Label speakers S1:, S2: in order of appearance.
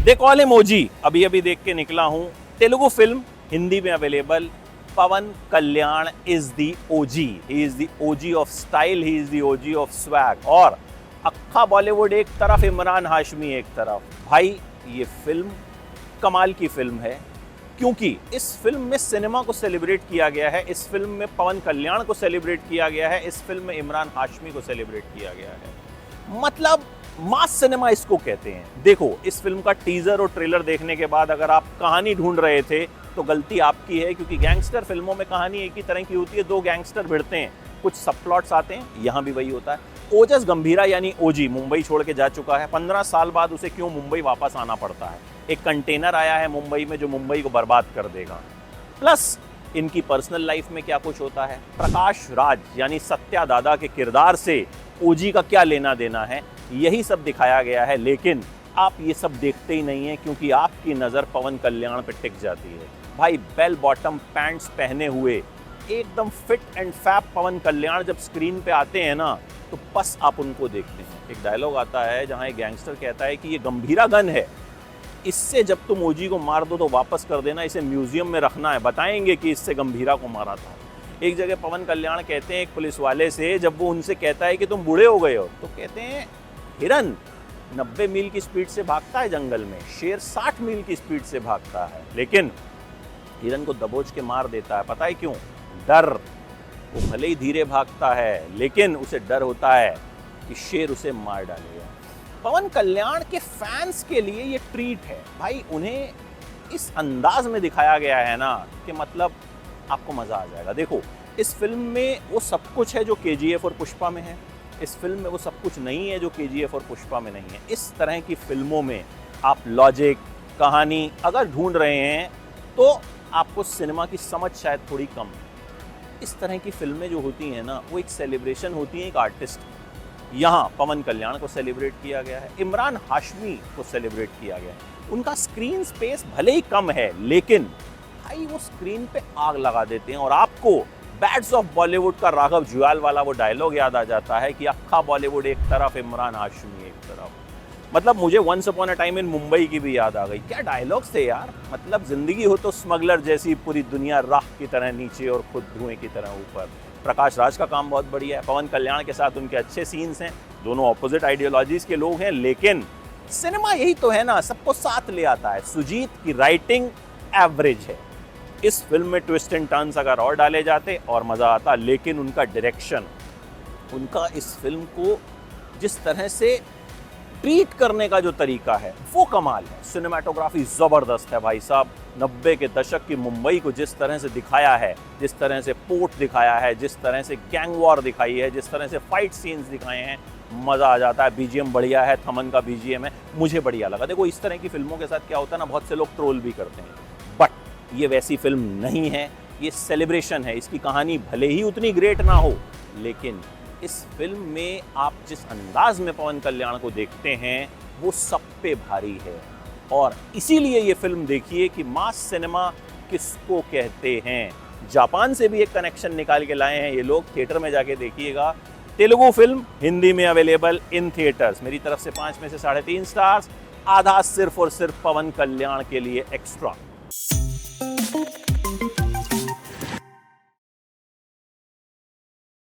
S1: They call him ओजी, अभी अभी देख के निकला हूं। तेलुगु फिल्म, हिंदी में available. Pawan Kalyan is the OG, he is the OG of style, he is the OG of swag. और अक्खा बॉलीवुड एक तरफ, इमरान हाशमी एक तरफ। भाई ये फिल्म कमाल की फिल्म है, क्योंकि इस फिल्म में सिनेमा को सेलिब्रेट किया गया है, इस फिल्म में पवन कल्याण को सेलिब्रेट किया गया है, इस फिल्म में इमरान हाशमी को सेलिब्रेट किया गया है। मतलब मास सिनेमा इसको कहते हैं। देखो, इस फिल्म का टीजर और ट्रेलर देखने के बाद अगर आप कहानी ढूंढ रहे थे तो गलती आपकी है, क्योंकि गैंगस्टर फिल्मों में कहानी एक ही तरह की होती है, दो गैंगस्टर भिड़ते हैं, कुछ सब प्लॉट्स आते हैं, यहाँ भी वही होता है। ओजस गंभीरा यानी ओजी मुंबई छोड़ के जा चुका है। 15 साल बाद उसे क्यों मुंबई वापस आना पड़ता है? एक कंटेनर आया है मुंबई में जो मुंबई को बर्बाद कर देगा। प्लस इनकी पर्सनल लाइफ में क्या कुछ होता है। प्रकाश राज यानी सत्या दादा के किरदार से ओजी का क्या लेना देना है, यही सब दिखाया गया है। लेकिन आप ये सब देखते ही नहीं है, क्योंकि आपकी नज़र पवन कल्याण पे टिक जाती है। भाई बेल बॉटम पैंट्स पहने हुए एकदम फिट एंड फैब पवन कल्याण जब स्क्रीन पे आते हैं ना, तो बस आप उनको देखते हैं। एक डायलॉग आता है जहाँ एक गैंगस्टर कहता है कि ये गंभीरा गन है, इससे जब तुम ओजी को मार दो तो वापस कर देना, इसे म्यूजियम में रखना है, बताएंगे कि इससे गंभीरा को मारा था। एक जगह पवन कल्याण कहते हैं एक पुलिस वाले से, जब वो उनसे कहता है कि तुम बूढ़े हो गए हो, तो कहते हैं हिरन 90 मील की स्पीड से भागता है जंगल में, शेर 60 मील की स्पीड से भागता है, लेकिन हिरन को दबोच के मार देता है। पता है क्यों? डर। वो भले ही धीरे भागता है, लेकिन उसे डर होता है कि शेर उसे मार डालेगा। पवन कल्याण के फैंस के लिए ये ट्रीट है भाई, उन्हें इस अंदाज में दिखाया गया है ना कि मतलब आपको मजा आ जाएगा। देखो, इस फिल्म में वो सब कुछ है जो केजीएफ और पुष्पा में है, इस फिल्म में वो सब कुछ नहीं है जो केजीएफ और पुष्पा में नहीं है। इस तरह की फिल्मों में आप लॉजिक, कहानी अगर ढूंढ रहे हैं तो आपको सिनेमा की समझ शायद थोड़ी कम है। इस तरह की फिल्में जो होती हैं ना, वो एक सेलिब्रेशन होती है एक आर्टिस्ट की। यहाँ पवन कल्याण को सेलिब्रेट किया गया है, इमरान हाशमी को सेलिब्रेट किया गया है। उनका स्क्रीन स्पेस भले ही कम है, लेकिन भाई वो स्क्रीन पे आग लगा देते हैं। और आपको बैड्स ऑफ बॉलीवुड का राघव जुयाल वाला वो डायलॉग याद आ जाता है कि अक्खा बॉलीवुड एक तरफ, इमरान हाशमी एक तरफ। मतलब मुझे once upon a time in Mumbai की भी याद आ गई। क्या डायलॉग्स थे यार। मतलब जिंदगी हो तो स्मगलर जैसी, पूरी दुनिया राख की तरह नीचे और खुद धुएं की तरह ऊपर। प्रकाश राज का काम बहुत बढ़िया है, पवन कल्याण के साथ उनके अच्छे सीन्स हैं, दोनों ऑपोजिट आइडियोलॉजीज के लोग हैं, लेकिन सिनेमा यही तो है ना, सबको साथ ले आता है। सुजीत की राइटिंग एवरेज है। इस फिल्म में ट्विस्ट एंड टर्न्स अगर और डाले जाते और मज़ा आता, लेकिन उनका डायरेक्शन, उनका इस फिल्म को जिस तरह से ट्रीट करने का जो तरीका है वो कमाल है। सिनेमाटोग्राफी ज़बरदस्त है भाई साहब। 90 के दशक की मुंबई को जिस तरह से दिखाया है, जिस तरह से पोर्ट दिखाया है, जिस तरह से गैंग वॉर दिखाई है, जिस तरह से फाइट सीन्स दिखाए हैं, मज़ा आ जाता है। बीजीएम बढ़िया है, थमन का बीजीएम है, मुझे बढ़िया लगा। देखो, इस तरह की फिल्मों के साथ क्या होता है ना, बहुत से लोग ट्रोल भी करते हैं, बट ये वैसी फिल्म नहीं है, ये सेलिब्रेशन है। इसकी कहानी भले ही उतनी ग्रेट ना हो, लेकिन इस फिल्म में आप जिस अंदाज में पवन कल्याण को देखते हैं वो सब पे भारी है। और इसीलिए ये फिल्म देखिए कि मास सिनेमा किसको कहते हैं। जापान से भी एक कनेक्शन निकाल के लाए हैं ये लोग, थिएटर में जाके देखिएगा। तेलुगु फिल्म हिंदी में अवेलेबल इन थिएटर्स। मेरी तरफ से 5 में से 3.5 स्टार्स, आधा सिर्फ और सिर्फ पवन कल्याण के लिए एक्स्ट्रा।